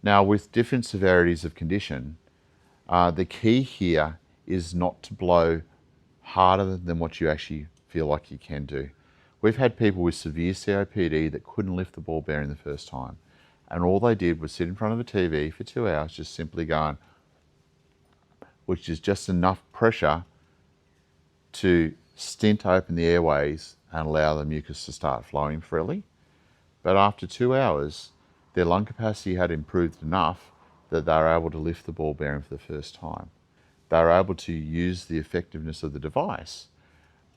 Now, with different severities of condition, the key here is not to blow harder than what you actually feel like you can do. We've had people with severe COPD that couldn't lift the ball bearing the first time, and all they did was sit in front of a TV for 2 hours just simply going, which is just enough pressure to stint open the airways and allow the mucus to start flowing freely. But after 2 hours, their lung capacity had improved enough that they were able to lift the ball bearing for the first time. They were able to use the effectiveness of the device,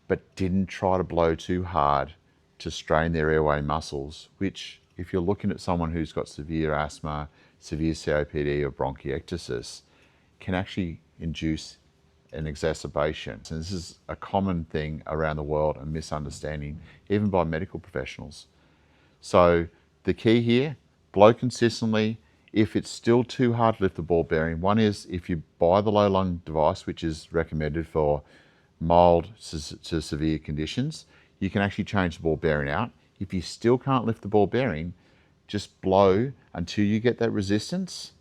but didn't try to blow too hard to strain their airway muscles, which, if you're looking at someone who's got severe asthma, severe COPD or bronchiectasis, can actually induce an exacerbation. And this is a common thing around the world and misunderstanding, even by medical professionals. So the key here, blow consistently. If it's still too hard to lift the ball bearing, one is if you buy the low lung device, which is recommended for mild to severe conditions, you can actually change the ball bearing out. If you still can't lift the ball bearing, just blow until you get that resistance,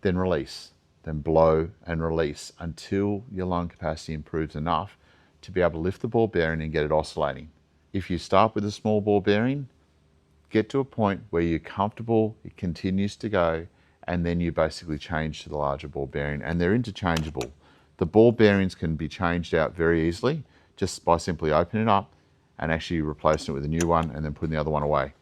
then release. Then blow and release until your lung capacity improves enough to be able to lift the ball bearing and get it oscillating. If you start with a small ball bearing, get to a point where you're comfortable, it continues to go, and then you basically change to the larger ball bearing, and they're interchangeable. The ball bearings can be changed out very easily just by simply opening it up and actually replacing it with a new one and then putting the other one away.